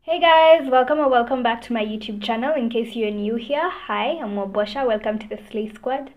Hey guys, welcome or welcome back to my YouTube channel. In case you're new here, hi, I'm Wabosha. Welcome to the Slay Squad.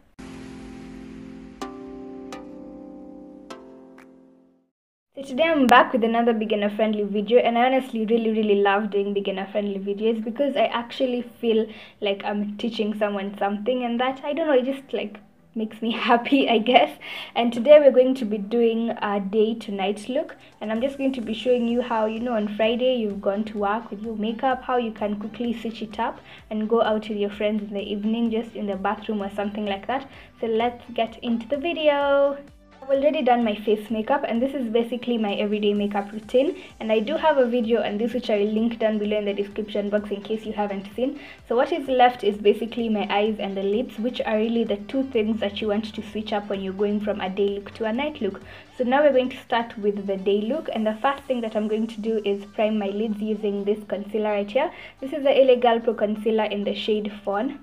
So today I'm back with another beginner friendly video, and I honestly really love doing beginner friendly videos because I actually feel like I'm teaching someone something, and that, I don't know, it just like makes me happy, I guess. And today we're going to be doing a day to night look, and I'm just going to be showing you how, on Friday you've gone to work with your makeup, how you can quickly switch it up and go out with your friends in the evening, just in the bathroom or something like that. So let's get into the video. I've already done my face makeup, and this is basically my everyday makeup routine, and I do have a video on this which I will link down below in the description box in case you haven't seen. So what is left is basically my eyes and the lips, which are really the two things that you want to switch up when you're going from a day look to a night look. So now we're going to start with the day look, and the first thing that I'm going to do is prime my lids using this concealer right here. This is the LA Girl Pro concealer in the shade Fawn.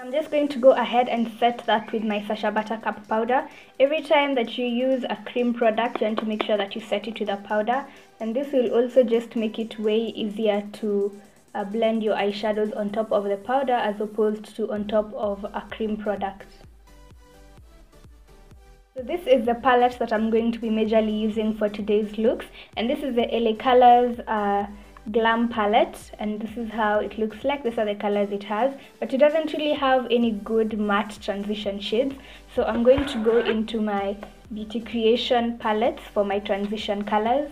I'm just going to go ahead and set that with my Sacha Buttercup powder. Every time that you use a cream product, you want to make sure that you set it with a powder, and this will also just make it way easier to blend your eyeshadows on top of the powder as opposed to on top of a cream product. So this is the palette that I'm going to be majorly using for today's looks, and this is the LA Colors Glam palette, and this is how it looks like. These are the colors it has, but it doesn't really have any good matte transition shades, so I'm going to go into my Beauty Creation palettes for my transition colors.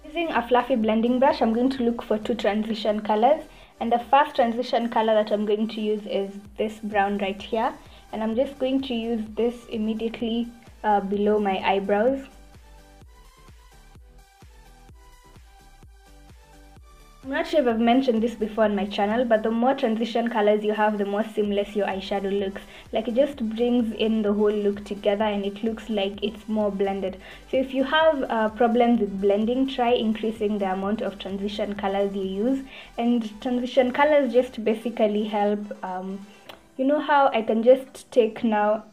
Using a fluffy blending brush, I'm going to look for two transition colors, and the first transition color that I'm going to use is this brown right here, and I'm just going to use this immediately below my eyebrows. I'm not sure if I've mentioned this before on my channel, but the more transition colors you have, the more seamless your eyeshadow looks. Like, it just brings in the whole look together and it looks like it's more blended. So if you have problems with blending, try increasing the amount of transition colors you use. And transition colors just basically help, you know how I can just take now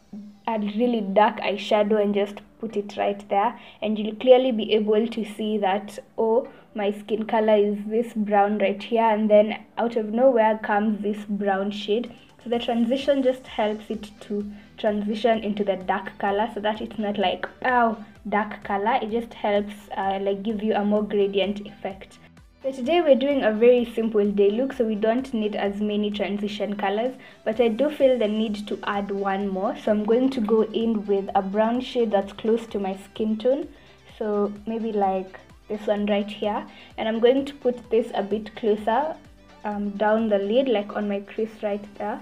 a really dark eyeshadow and just put it right there, and you'll clearly be able to see that, oh, my skin color is this brown right here, and then out of nowhere comes this brown shade. So the transition just helps it to transition into the dark color, so that it's not like, oh, dark color. It just helps like give you a more gradient effect. So today we're doing a very simple day look, so we don't need as many transition colors, but I do feel the need to add one more. So I'm going to go in with a brown shade that's close to my skin tone, so maybe like this one right here, and I'm going to put this a bit closer down the lid, like on my crease right there.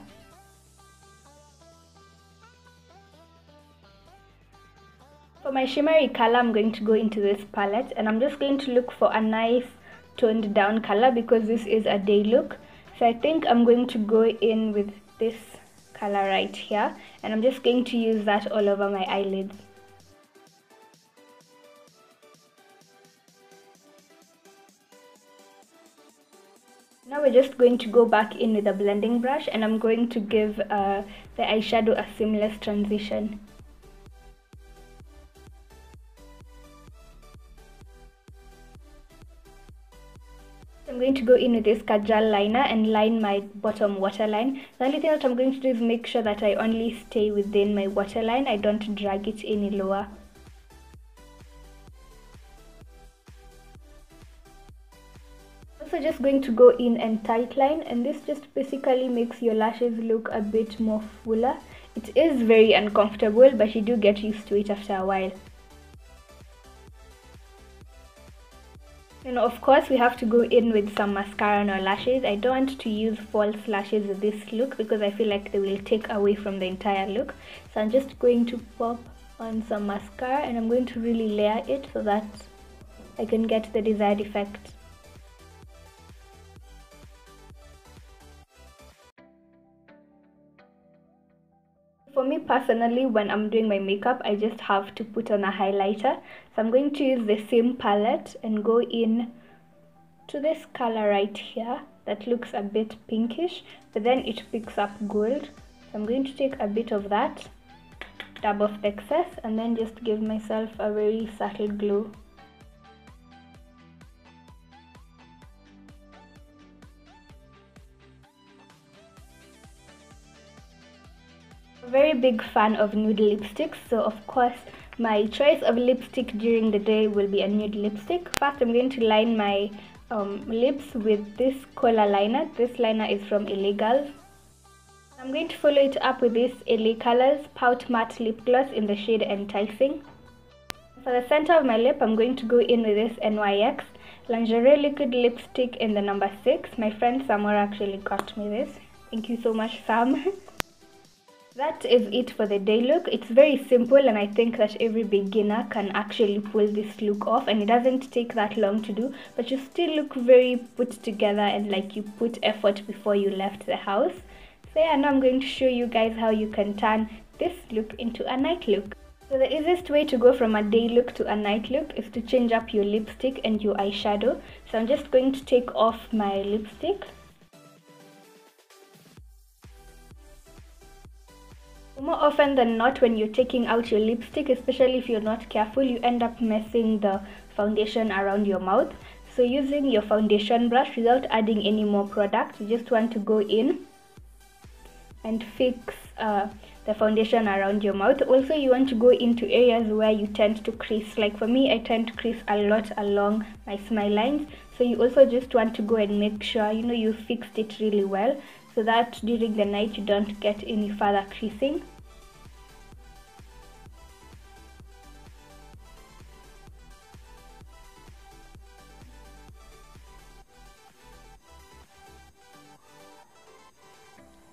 For my shimmery color, I'm going to go into this palette, and I'm just going to look for a nice toned down color because this is a day look. So I think I'm going to go in with this color right here, and I'm just going to use that all over my eyelids. Now we're just going to go back in with a blending brush, and I'm going to give the eyeshadow a seamless transition. I'm going to go in with this Kajal liner and line my bottom waterline. The only thing that I'm going to do is make sure that I only stay within my waterline. I don't drag it any lower. Also just going to go in and tightline, and this just basically makes your lashes look a bit more fuller. It is very uncomfortable, but you do get used to it after a while. And of course we have to go in with some mascara on our lashes. I don't want to use false lashes with this look because I feel like they will take away from the entire look. So I'm just going to pop on some mascara, and I'm going to really layer it so that I can get the desired effect. For me personally, when I'm doing my makeup, I just have to put on a highlighter. So I'm going to use the same palette and go in to this color right here that looks a bit pinkish, but then it picks up gold. So I'm going to take a bit of that dab off the excess and then just give myself a very subtle glow. A very big fan of nude lipsticks, so of course my choice of lipstick during the day will be a nude lipstick. First, I'm going to line my lips with this color liner. This liner is from Illegals. I'm going to follow it up with this LA Colors Pout Matte Lip Gloss in the shade Enticing. For the center of my lip, I'm going to go in with this NYX Lingerie Liquid Lipstick in the number 6. My friend Samora actually got me this. Thank you so much, Sam. That is it for the day look. It's very simple and I think that every beginner can actually pull this look off, and it doesn't take that long to do, but you still look very put together and like you put effort before you left the house. So yeah, now I'm going to show you guys how you can turn this look into a night look. So the easiest way to go from a day look to a night look is to change up your lipstick and your eyeshadow. So I'm just going to take off my lipstick. More often than not, when you're taking out your lipstick, especially if you're not careful, you end up messing the foundation around your mouth. So using your foundation brush without adding any more product, you just want to go in and fix the foundation around your mouth. Also, you want to go into areas where you tend to crease. Like for me, I tend to crease a lot along my smile lines. So you also just want to go and make sure you fixed it really well, so that during the night you don't get any further creasing.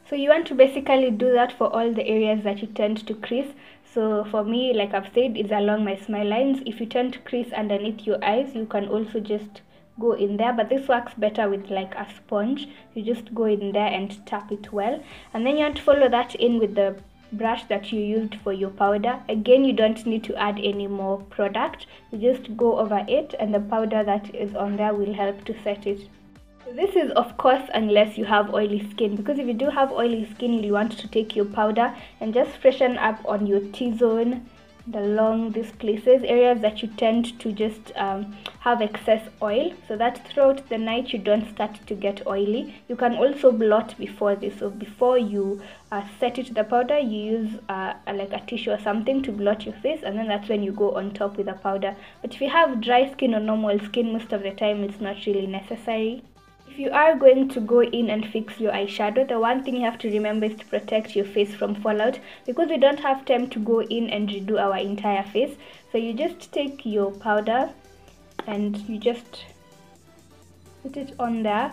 So you want to basically do that for all the areas that you tend to crease. So for me, like I've said, it's along my smile lines. If you tend to crease underneath your eyes, you can also just go in there, but this works better with like a sponge. You just go in there and tap it well, and then you want to follow that in with the brush that you used for your powder. Again, you don't need to add any more product. You just go over it and the powder that is on there will help to set it. This is of course unless you have oily skin, because if you do have oily skin, you'll want to take your powder and just freshen up on your T-zone, along these places, areas that you tend to just have excess oil, so that throughout the night you don't start to get oily. You can also blot before this, so before you set it to the powder, you use like a tissue or something to blot your face, and then that's when you go on top with the powder. But if you have dry skin or normal skin, most of the time it's not really necessary. If you are going to go in and fix your eyeshadow, the one thing you have to remember is to protect your face from fallout, because we don't have time to go in and redo our entire face. So you just take your powder and you just put it on there,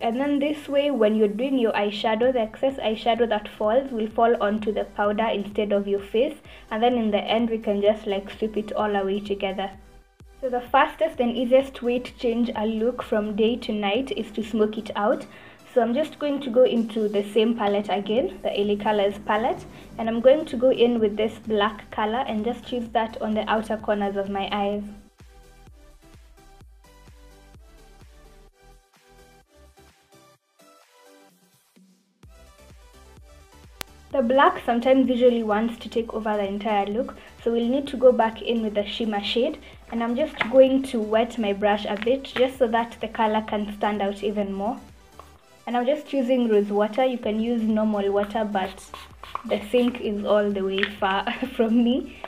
and then this way when you're doing your eyeshadow, the excess eyeshadow that falls will fall onto the powder instead of your face, and then in the end we can just like sweep it all away together. So the fastest and easiest way to change a look from day to night is to smoke it out. So I'm just going to go into the same palette again, the LA Colors palette, and I'm going to go in with this black color and just use that on the outer corners of my eyes. The black sometimes usually wants to take over the entire look, so we'll need to go back in with the shimmer shade, and I'm just going to wet my brush a bit just so that the color can stand out even more. And I'm just using rose water. You can use normal water, but the sink is all the way far from me,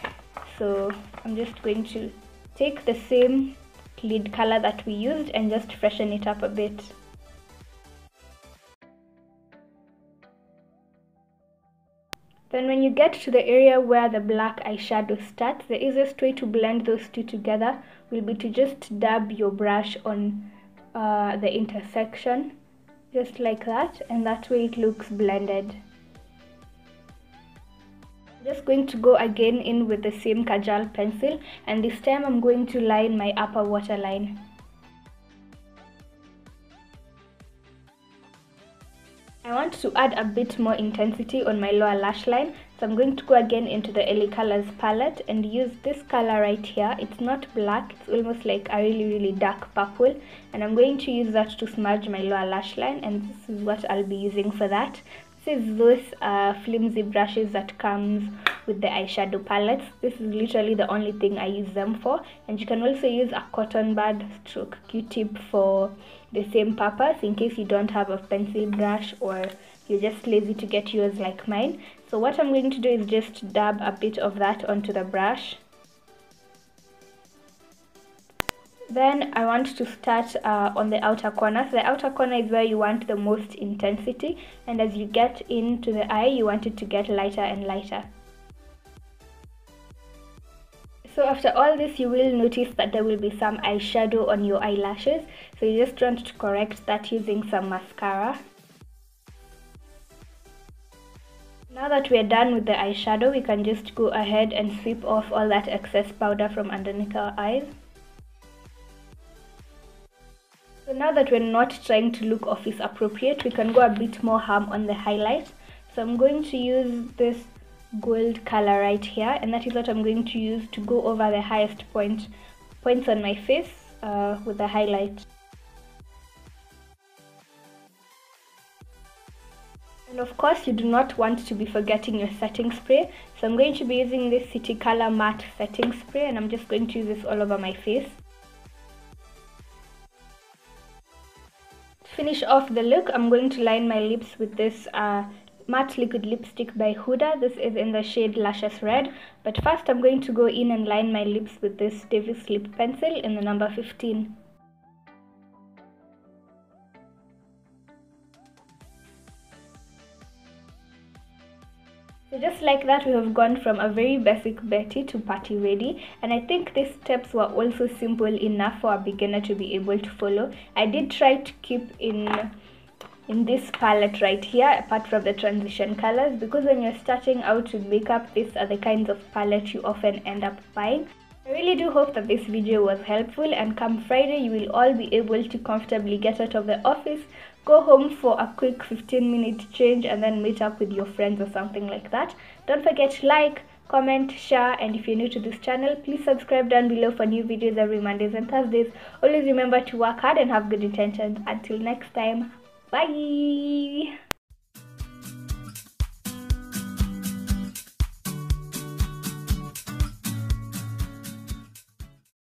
so I'm just going to take the same lid color that we used and just freshen it up a bit. Then when you get to the area where the black eyeshadow starts, the easiest way to blend those two together will be to just dab your brush on the intersection, just like that, and that way it looks blended. I'm just going to go again in with the same Kajal pencil, and this time I'm going to line my upper waterline. I want to add a bit more intensity on my lower lash line, so I'm going to go again into the LA Colors palette and use this color right here. It's not black, it's almost like a really dark purple, and I'm going to use that to smudge my lower lash line, and this is what I'll be using for that. This is those flimsy brushes that comes with the eyeshadow palettes. This is literally the only thing I use them for, and you can also use a cotton bud stroke q-tip for the same purpose in case you don't have a pencil brush or you're just lazy to get yours like mine. So what I'm going to do is just dab a bit of that onto the brush. Then I want to start on the outer corner. So the outer corner is where you want the most intensity, and as you get into the eye, you want it to get lighter and lighter. So after all this, you will notice that there will be some eyeshadow on your eyelashes. So you just want to correct that using some mascara. Now that we're done with the eyeshadow, we can just go ahead and sweep off all that excess powder from underneath our eyes. So now that we're not trying to look office appropriate, we can go a bit more harm on the highlight. So I'm going to use this gold color right here, and that is what I'm going to use to go over the highest points on my face with the highlight. And of course, you do not want to be forgetting your setting spray. So I'm going to be using this City Color Matte Setting Spray, and I'm just going to use this all over my face. To finish off the look, I'm going to line my lips with this matte liquid lipstick by Huda. This is in the shade Luscious Red. But first, I'm going to go in and line my lips with this Davis lip pencil in the number 15. So just like that, we have gone from a very basic Betty to party ready, and I think these steps were also simple enough for a beginner to be able to follow. I did try to keep in this palette right here, apart from the transition colors, because when you're starting out with makeup, these are the kinds of palette you often end up buying. I really do hope that this video was helpful, and come Friday you will all be able to comfortably get out of the office, go home for a quick 15-minute change, and then meet up with your friends or something like that. Don't forget to like, comment, share, and if you're new to this channel, please subscribe down below for new videos every Mondays and Thursdays. Always remember to work hard and have good intentions. Until next time, bye!